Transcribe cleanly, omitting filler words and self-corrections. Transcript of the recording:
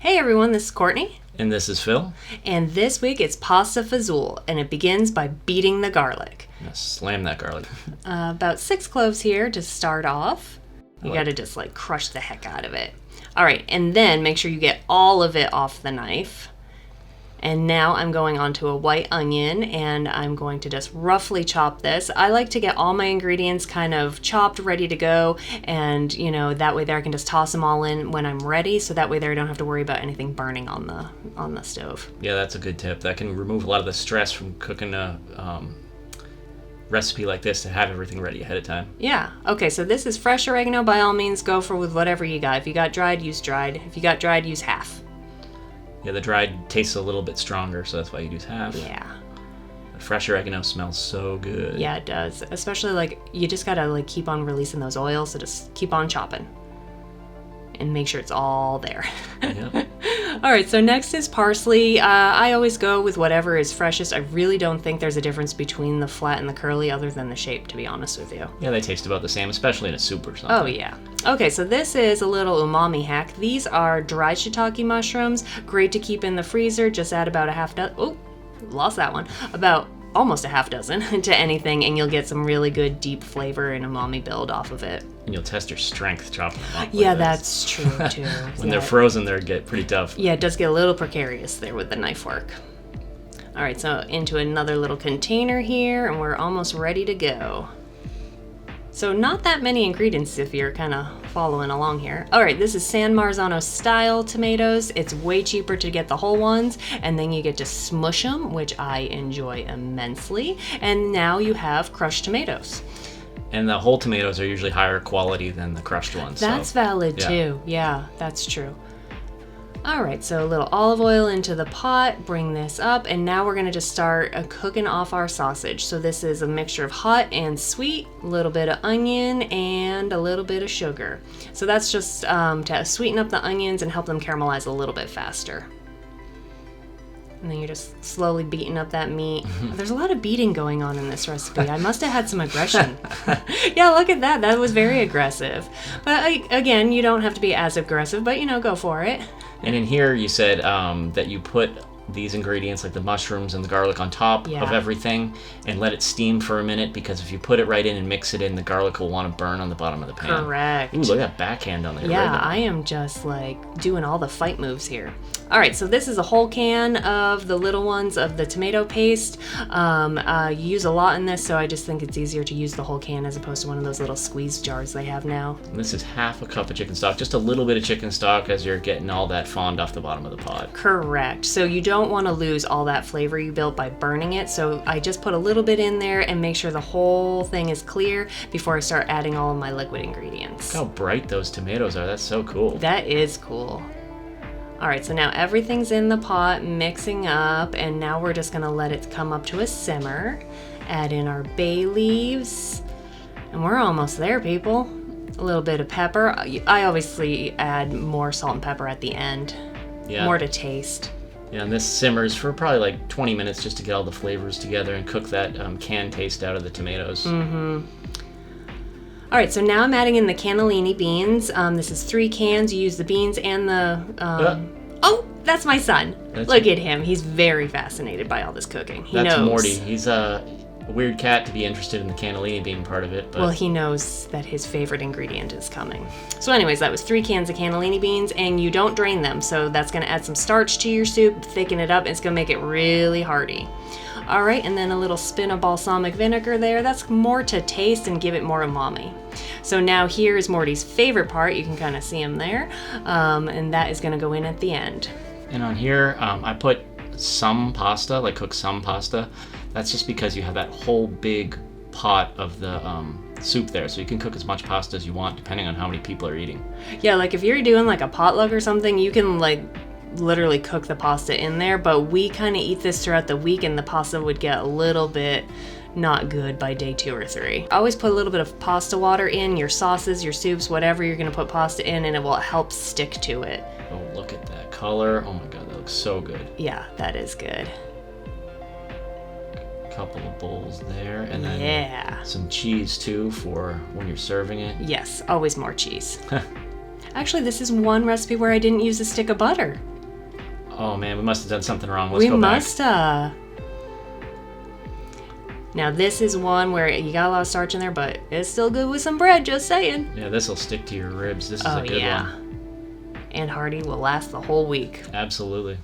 Hey everyone, this is Courtney. And this is Phil. And this week it's pasta fagioli, and it begins by beating the garlic. Yeah, slam that garlic. About 6 cloves here to start off. You gotta just crush the heck out of it. Alright, and then make sure you get all of it off the knife. And now I'm going on to a white onion, and I'm going to just roughly chop this. I like to get all my ingredients kind of chopped, ready to go, and that way there I can just toss them all in when I'm ready, so that way there I don't have to worry about anything burning on the stove. Yeah, that's a good tip. That can remove a lot of the stress from cooking a recipe like this, to have everything ready ahead of time. Yeah. Okay, so this is fresh oregano. By all means, go for with whatever you got. If you got dried, use dried. If you got dried, use half. Yeah, the dried tastes a little bit stronger, so that's why you use half. Yeah. The fresh oregano smells so good. Yeah, it does. Especially, you just gotta, keep on releasing those oils, so just keep on chopping. And make sure it's all there. Yep. Alright, so next is parsley. I always go with whatever is freshest. I really don't think there's a difference between the flat and the curly, other than the shape, to be honest with you. Yeah, they taste about the same, especially in a soup or something. Oh, yeah. Okay, so this is a little umami hack. These are dried shiitake mushrooms. Great to keep in the freezer. Just add about a half dozen. Oh, lost that one. About almost a half dozen to anything, and you'll get some really good deep flavor and umami build off of it. And you'll test your strength chopping them up. Yeah, that's true, too. When they're frozen, they get pretty tough. Yeah, it does get a little precarious there with the knife work. All right, so into another little container here, and we're almost ready to go. So not that many ingredients if you're kind of following along here. All right, this is San Marzano style tomatoes. It's way cheaper to get the whole ones, and then you get to smush them, which I enjoy immensely. And now you have crushed tomatoes. And the whole tomatoes are usually higher quality than the crushed ones. That's valid too. Yeah, that's true. All right, so a little olive oil into the pot, bring this up, and now we're gonna just start cooking off our sausage. So this is a mixture of hot and sweet, a little bit of onion, and a little bit of sugar. So that's just to sweeten up the onions and help them caramelize a little bit faster. And then you're just slowly beating up that meat. There's a lot of beating going on in this recipe. I must have had some aggression. Yeah, look at that. That was very aggressive. But again, you don't have to be as aggressive, but go for it. And in here, you said that you put these ingredients, like the mushrooms and the garlic, on top of everything and let it steam for a minute, because if you put it right in and mix it in, the garlic will want to burn on the bottom of the pan. Correct. Ooh, look at that backhand on there. Yeah, I am just doing all the fight moves here. All right, so this is a whole can of the little ones of the tomato paste. You use a lot in this, so I just think it's easier to use the whole can as opposed to one of those little squeeze jars they have now. And this is half a cup of chicken stock, just a little bit of chicken stock as you're getting all that fond off the bottom of the pot. Correct. So you don't want to lose all that flavor you built by burning it, so I just put a little bit in there and make sure the whole thing is clear before I start adding all of my liquid ingredients. Look how bright those tomatoes are. That's so cool. That is cool. All right, so now everything's in the pot, mixing up, and now we're just gonna let it come up to a simmer. Add in our bay leaves, and we're almost there, people. A little bit of pepper. I obviously add more salt and pepper at the end. Yeah. More to taste. Yeah, and this simmers for probably 20 minutes just to get all the flavors together and cook that canned taste out of the tomatoes. Mm-hmm. All right, so now I'm adding in the cannellini beans. This is 3 cans. You use the beans and the... Oh, that's my son. Look at him. He's very fascinated by all this cooking. He knows. That's Morty. He's a weird cat to be interested in the cannellini being part of it. But... Well, he knows that his favorite ingredient is coming. So anyways, that was 3 cans of cannellini beans, and you don't drain them. So that's going to add some starch to your soup, thicken it up. It's going to make it really hearty. All right, and then a little spin of balsamic vinegar there. That's more to taste and give it more umami. So now here is Morty's favorite part. You can kind of see him there. And that is going to go in at the end. And on here, I put some pasta, cook some pasta. That's just because you have that whole big pot of the soup there. So you can cook as much pasta as you want, depending on how many people are eating. Yeah, if you're doing a potluck or something, you can literally cook the pasta in there, but we kind of eat this throughout the week, and the pasta would get a little bit not good by day 2 or 3. Always put a little bit of pasta water in your sauces, your soups, whatever you're going to put pasta in, and it will help stick to it. Oh, look at that color. Oh my god, that looks so good. Yeah, that is good. A couple of bowls there, and then some cheese too for when you're serving it. Yes, always more cheese. Actually, this is one recipe where I didn't use a stick of butter. Oh man, we must have done something wrong. Let's We go back. must have. Now this is one where you got a lot of starch in there, but it's still good with some bread, just saying. Yeah, this will stick to your ribs. This is a good one. And hearty will last the whole week. Absolutely.